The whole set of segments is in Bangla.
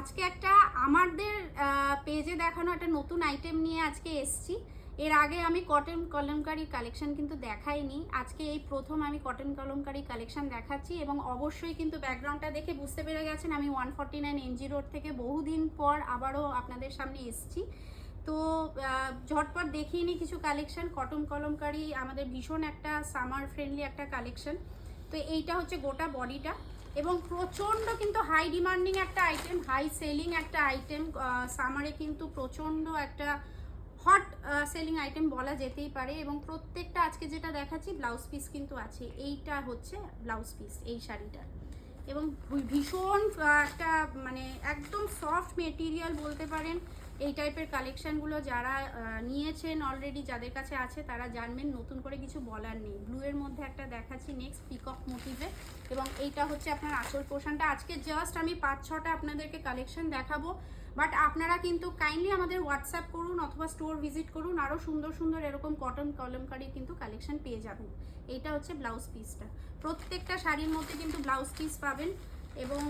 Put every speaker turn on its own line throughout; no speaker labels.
আজকে একটা আমাদের পেজে দেখানো একটা নতুন আইটেম নিয়ে আজকে এসছি। এর আগে আমি কটন কলমকারি কালেকশন কিন্তু দেখাইনি, আজকে এই প্রথম আমি কটন কলমকারি কালেকশন দেখাচ্ছি। এবং অবশ্যই কিন্তু ব্যাকগ্রাউন্ডটা দেখে বুঝতে পেরে গেছেন আমি 149 MG রোড থেকে বহুদিন পর আবারও আপনাদের সামনে এসছি। তো ঝটপট দেখিয়ে নিই কিছু কালেকশন। কটন কলমকারি আমাদের ভীষণ একটা সামার ফ্রেন্ডলি একটা কালেকশন। তো এইটা হচ্ছে গোটা বডিটা এবং প্রচণ্ড কিন্তু হাই ডিমান্ডিং একটা আইটেম, হাই সেলিং একটা আইটেম। সামারে কিন্তু প্রচণ্ড একটা হট সেলিং আইটেম বলা যেতেই পারে। এবং প্রত্যেকটা আজকে যেটা দেখাচ্ছি ব্লাউজ পিস কিন্তু আছে। এইটা হচ্ছে ব্লাউজ পিস এই শাড়িটার, এবং ভীষণ একটা মানে একদম সফট মেটেরিয়াল বলতে পারেন। এই টাইপের কালেকশানগুলো যারা নিয়েছেন অলরেডি, যাদের কাছে আছে তারা জানবেন, নতুন করে কিছু বলার নেই। ব্লুয়ের মধ্যে একটা দেখাচ্ছি নেক্সট পিকক মোটিভে, এবং এইটা হচ্ছে আপনার আঁচল পোর্শনটা। আজকে জাস্ট আমি 5-6টা আপনাদেরকে কালেকশন দেখাবো, বাট আপনারা কিন্তু কাইন্ডলি আমাদের হোয়াটসঅ্যাপ করুন অথবা স্টোর ভিজিট করুন, আরও সুন্দর সুন্দর এরকম কটন কলমকারি কিন্তু কালেকশন পেয়ে যাবেন। এইটা হচ্ছে ব্লাউজ পিসটা, প্রত্যেকটা শাড়ির মধ্যে কিন্তু ব্লাউজ পিস পাবেন। এবং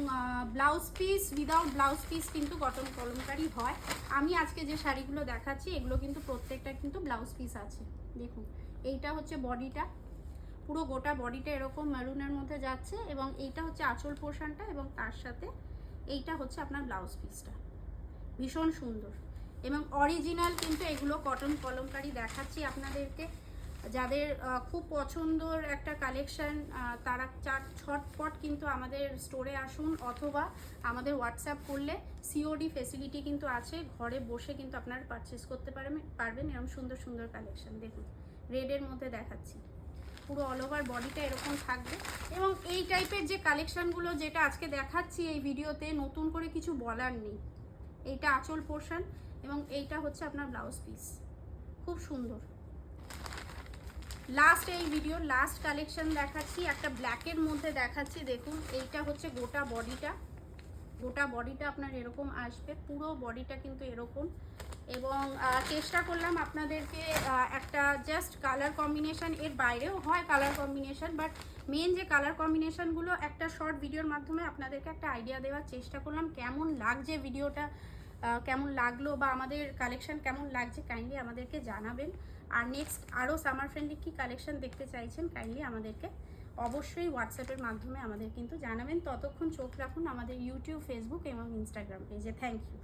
blouse piece without blouse piece কিন্তু কটন কলমকারি হয়। আমি আজকে যে শাড়িগুলো দেখাচ্ছি এগুলো কিন্তু প্রত্যেকটা কিন্তু ব্লাউজ পিস আছে। দেখুন এইটা হচ্ছে বডিটা, পুরো গোটা বডিটা এরকম মেরুনের মধ্যে যাচ্ছে, এবং এইটা হচ্ছে আঁচল পোর্শনটা, এবং তার সাথে এইটা হচ্ছে আপনার ব্লাউজ পিসটা। ভীষণ সুন্দর এবং অরিজিনাল কিন্তু এগুলো কটন কলমকারি দেখাচ্ছি আপনাদেরকে। যাদের খুব পছন্দর একটা কালেকশন তারা ছটপট কিন্তু আমাদের স্টোরে আসুন, অথবা আমাদের হোয়াটসঅ্যাপ করলে সিওডি ফেসিলিটি কিন্তু আছে, ঘরে বসে কিন্তু আপনারা পারচেস করতে পারবেন এরকম সুন্দর সুন্দর কালেকশন। দেখুন রেডের মধ্যে দেখাচ্ছি, পুরো অল ওভার বডিটা এরকম থাকবে। এবং এই টাইপের যে কালেকশনগুলো যেটা আজকে দেখাচ্ছি এই ভিডিওতে, নতুন করে কিছু বলার নেই। এইটা আঁচল পোর্শন এবং এইটা হচ্ছে আপনার ব্লাউজ পিস, খুব সুন্দর। লাস্ট এই ভিডিও লাস্ট কালেকশন দেখাচ্ছি, একটা ব্ল্যাকের মধ্যে দেখাচ্ছি। দেখুন এইটা হচ্ছে গোটা বডিটা, গোটা বডিটা আপনার এরকম আসবে, পুরো বডিটা কিন্তু এরকম। এবং চেষ্টা করলাম আপনাদেরকে একটা জাস্ট কালার কম্বিনেশন, এর বাইরেও হয় কালার কম্বিনেশন, বাট মেন যে কালার কম্বিনেশনগুলো একটা শর্ট ভিডিওর মাধ্যমে আপনাদেরকে একটা আইডিয়া দেওয়ার চেষ্টা করলাম। কেমন লাগছে ভিডিওটা, কেমন লাগলো বা আমাদের কালেকশন কেমন লাগছে কাইন্ডলি আমাদেরকে জানাবেন। আর নেক্সট আরও সামার ফ্রেন্ডলি কী কালেকশন দেখতে চাইছেন কাইন্ডলি আমাদেরকে অবশ্যই হোয়াটসঅ্যাপের মাধ্যমে আমাদের কিন্তু জানাবেন। ততক্ষণ চোখ রাখুন আমাদের ইউটিউব, ফেসবুক এবং ইনস্টাগ্রাম পেজে। Thank you.